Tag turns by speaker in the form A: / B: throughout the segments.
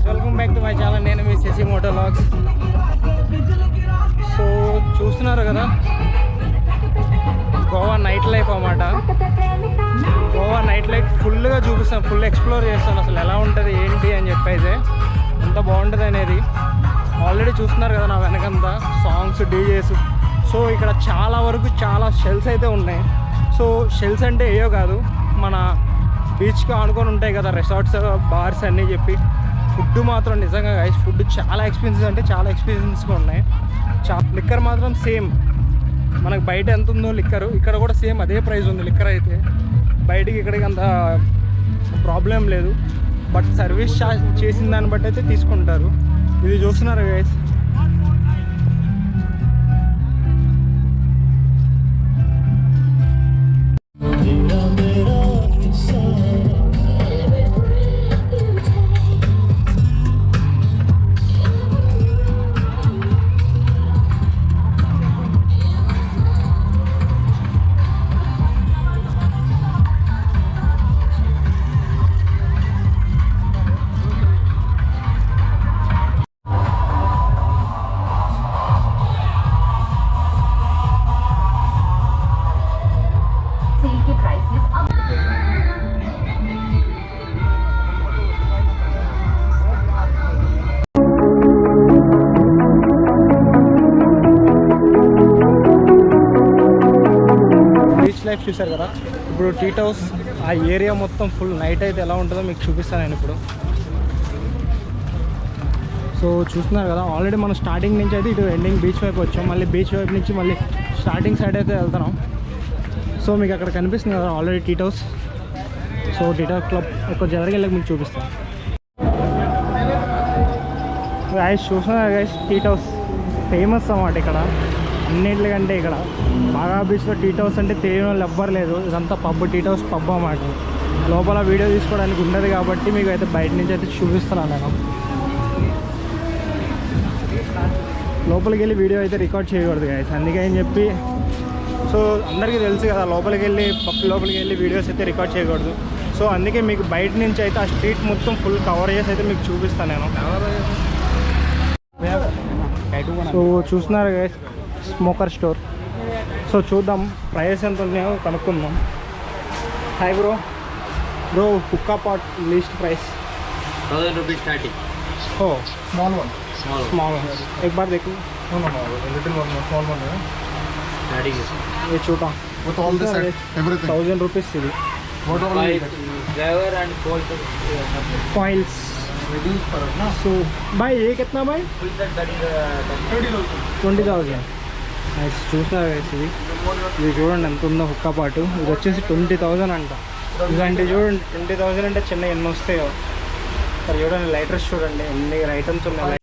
A: Welcome back to my channel. నేను మీ Shashi Moto vlogs. So చూస్తున్నారు కదా, గోవా నైట్ లైఫ్ అన్నమాట. గోవా నైట్ లైఫ్ ఫుల్గా చూపిస్తాను, ఫుల్ ఎక్స్ప్లోర్ చేస్తాను అసలు ఎలా ఉంటుంది ఏంటి అని చెప్పైతే, ఎంత బాగుంటుంది అనేది. ఆల్రెడీ చూస్తున్నారు కదా నా వెనకంతా సాంగ్స్, డీజేస్. సో ఇక్కడ చాలా వరకు చాలా షెల్స్ అయితే ఉన్నాయి. సో షెల్స్ అంటే ఏయో కాదు, మన బీచ్కి ఆనుకొని ఉంటాయి కదా రిసార్ట్స్, బార్స్ అన్నీ చెప్పి. ఫుడ్ మాత్రం నిజంగా గైస్, ఫుడ్ చాలా ఎక్స్పెన్సివ్ అంటే చాలా ఎక్స్పెన్సివ్గా ఉన్నాయి. లిక్కర్ మాత్రం సేమ్ మనకు బయట ఎంత ఉందో లిక్కర్ ఇక్కడ కూడా సేమ్ అదే ప్రైస్ ఉంది. లిక్కర్ అయితే బయటికి ఇక్కడికి అంత ప్రాబ్లం లేదు, బట్ సర్వీస్ చార్జ్ చేసిన దాన్ని బట్టి అయితే తీసుకుంటారు. ఇది చూస్తున్నారు గైస్, లైఫ్ చూసారు కదా. ఇప్పుడు టీట్ హౌస్ ఆ ఏరియా మొత్తం ఫుల్ నైట్ అయితే ఎలా ఉంటుందో మీకు చూపిస్తాను నేను ఇప్పుడు. సో చూస్తున్నారు కదా, ఆల్రెడీ మనం స్టార్టింగ్ నుంచి అయితే ఇటు ఎండింగ్ బీచ్ వైపు వచ్చాం. మళ్ళీ బీచ్ వైపు నుంచి మళ్ళీ స్టార్టింగ్ సైడ్ అయితే వెళ్తున్నాం. సో మీకు అక్కడ కనిపిస్తుంది కదా already teat house. So teat house club ఎక్కువ జరిగేళ్ళకి మీకు చూపిస్తాను. గైస్ చూస్తున్నారు గైస్, టీట్ హౌస్ ఫేమస్ అన్నమాట ఇక్కడ అన్నింటికంటే. ఇక్కడ బాగా బీచ్లో టీట్ హౌస్ అంటే తెలియని వాళ్ళు ఎవ్వరు లేదు. ఇదంతా పబ్, టీట్ హౌస్ పబ్ అన్నమాట. లోపల వీడియో తీసుకోవడానికి ఉండదు కాబట్టి మీకు అయితే బయట నుంచి అయితే చూపిస్తున్నాను నేను. లోపలికి వెళ్ళి వీడియో అయితే రికార్డ్ చేయకూడదు గైస్, అందుకని చెప్పి. సో అందరికీ తెలుసు కదా, లోపలికి వెళ్ళి పబ్ లోపలికి వెళ్ళి వీడియోస్ అయితే రికార్డ్ చేయకూడదు. సో అందుకే మీకు బయట నుంచి అయితే ఆ స్ట్రీట్ మొత్తం ఫుల్ కవర్ చేసి అయితే మీకు చూపిస్తాను నేను. సో చూస్తున్నారు గైస్, స్మోకర్ స్టోర్. సో చూద్దాం ప్రైస్ ఎంత ఉన్నాయో కనుక్కుందాం. Hi bro. Bro hookah pot least price
B: 1000 rupees starting.
A: Oh,
C: small one.
A: Small one. एक बार देखो.
C: No, little one, small one.
B: Starting is.
A: ये छोटा.
C: With all this set, everything.
A: 1000 rupees ఇది.
C: What all you get?
B: Driver and cold
A: Coils.
C: Reduce for it, na?
A: So भाई ये कितना भाई?
B: full set that is
C: 30,000.
A: 20,000. Nice. చూసినారు guys, ఇది చూడండి ఎంత ఉందో హుక్కా పాటు. ఇది వచ్చేసి 20,000 అంట. ఇదంటే చూడండి 20,000 అంటే చిన్న ఎన్ని వస్తాయో. మరి చూడండి లైటర్స్ చూడండి ఎన్ని ఐటమ్స్ ఉన్నాయి.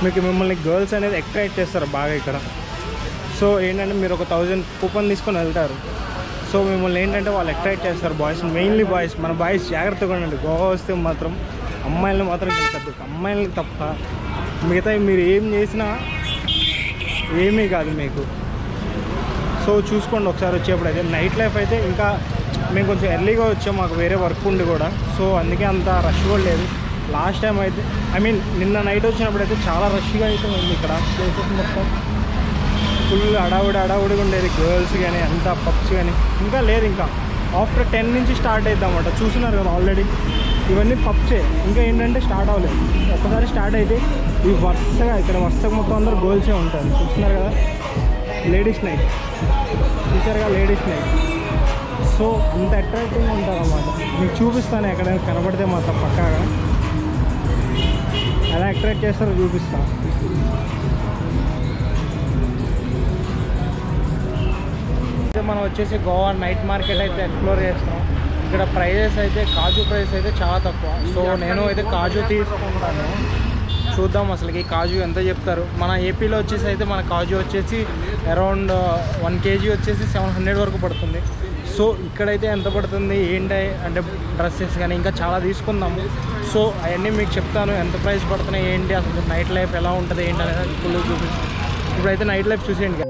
A: మీకు మిమ్మల్ని గర్ల్స్ అనేది అట్రాక్ట్ చేస్తారు బాగా ఇక్కడ. సో ఏంటంటే మీరు ఒక 1000 కూపన్ తీసుకొని వెళ్తారు. సో మిమ్మల్ని ఏంటంటే వాళ్ళు అట్రాక్ట్ చేస్తారు బాయ్స్, మెయిన్లీ బాయ్స్. మన బాయ్స్ జాగ్రత్తగా ఉండండి. గోవా వస్తే మాత్రం అమ్మాయిలను మాత్రం గెలకద్దు, అమ్మాయిలని తప్ప మిగతా మీరు ఏం చేసినా ఏమీ కాదు మీకు. సో చూసుకోండి ఒకసారి వచ్చేప్పుడు. అయితే నైట్ లైఫ్ అయితే ఇంకా మేము కొంచెం ఎర్లీగా వచ్చాం, మాకు వేరే వర్క్ ఉండి కూడా. సో అందుకే అంత రష్ కూడా లేదు. లాస్ట్ టైం అయితే నిన్న నైట్ వచ్చినప్పుడు అయితే చాలా రష్గా అయితే ఉంది ఇక్కడ. ప్లేసెస్ మొత్తం ఫుల్ అడావుడిగా ఉండేది. గర్ల్స్ కానీ అంతా పబ్స్ కానీ ఇంకా లేదు. ఇంకా ఆఫ్టర్ 10 నుంచి స్టార్ట్ అవుతామన్నమాట. చూస్తున్నారు కదా ఆల్రెడీ ఇవన్నీ పబ్సే. ఇంకా ఏంటంటే స్టార్ట్ అవ్వలేదు. ఒకసారి స్టార్ట్ అయితే ఈ వరుసగా ఇక్కడ మొత్తం అందరూ గర్ల్సే ఉంటారు. చూస్తున్నారు కదా లేడీస్ నైట్, చూసారుగా లేడీస్ నైట్. సో అంత అట్రాక్టివ్గా ఉంటారు అన్నమాట. మీకు చూపిస్తాను ఎక్కడైనా కనబడితే మాత్రం పక్కాగా ఎలా అట్రాక్ట్ చేస్తారో చూపిస్తాను. అయితే మనం వచ్చేసి గోవా నైట్ మార్కెట్ అయితే ఎక్స్ప్లోర్ చేస్తాం. ఇక్కడ ప్రైజెస్ అయితే కాజు ప్రైస్ అయితే చాలా తక్కువ. సో నేను అయితే కాజు తీసుకుంటాను. చూద్దాం అసలుకి కాజు ఎంత చెప్తారు. మన ఏపీలో వచ్చేసి అయితే మన కాజు వచ్చేసి అరౌండ్ 1 kg వచ్చేసి 700 వరకు పడుతుంది. సో ఇక్కడైతే ఎంత పడుతుంది ఏంటి అంటే డ్రెస్సెస్ కానీ ఇంకా చాలా తీసుకుందాము. సో అవన్నీ మీకు చెప్తాను ఎంత ప్రైస్ పడుతున్నాయి ఏంటి, అసలు నైట్ లైఫ్ ఎలా ఉంటుంది ఏంటి అనేది ఫుల్ చూపిస్తాను. ఇప్పుడైతే నైట్ లైఫ్ చూసేయండి.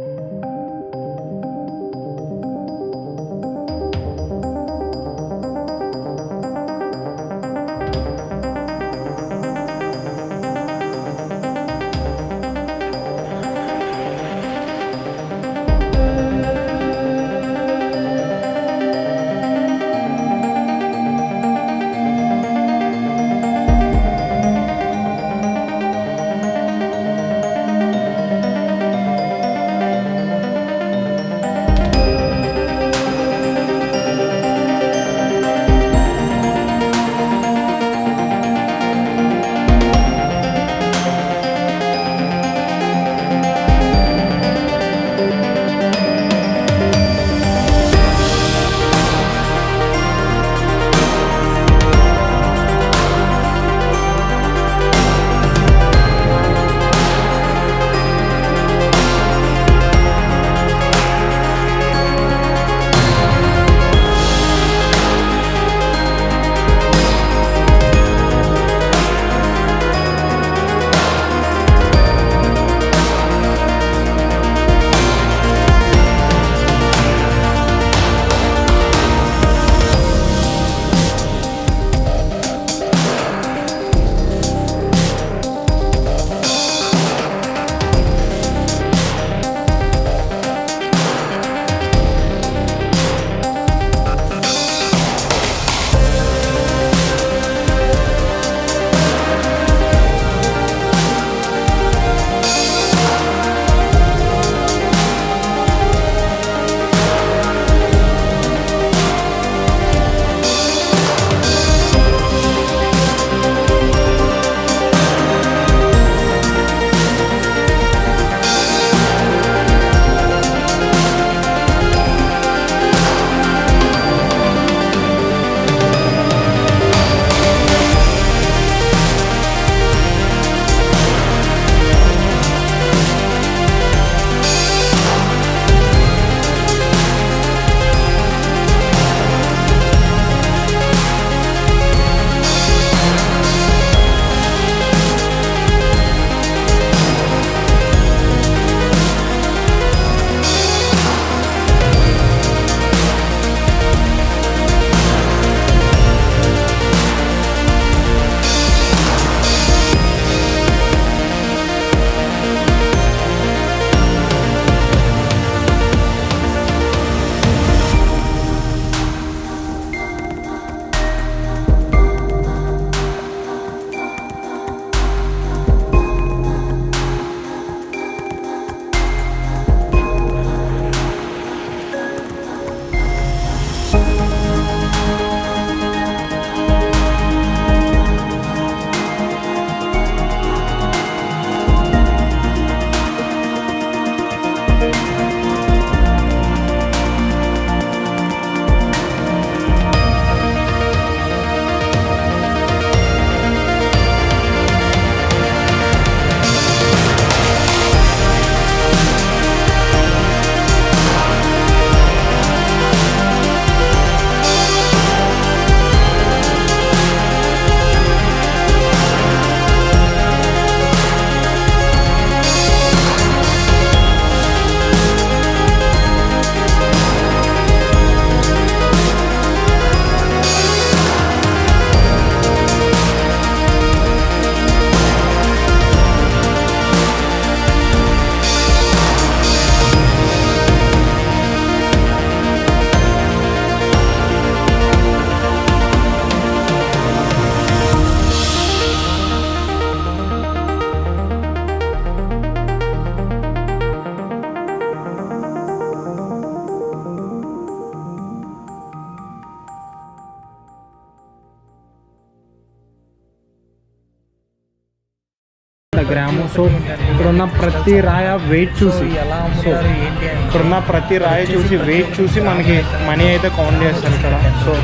A: గ్రాము. సో ఇక్కడున్న ప్రతి రాయ వెయిట్ చూసి
B: ఎలా
A: సో
B: అమ్ముతారు ఏంటి అని
A: ఇక్కడున్న ప్రతి రాయి చూసి వెయిట్ చూసి మనకి మనీ అయితే కౌంట్ చేస్తారు ఇక్కడ. సో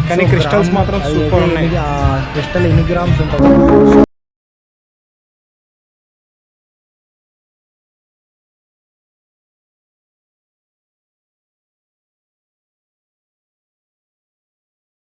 A: కానీ క్రిస్టల్స్ మాత్రం సూపర్ ఉన్నాయి.
B: క్రిస్టల్ ఎన్ని గ్రామ్స్ ఉంటుంది?
A: సో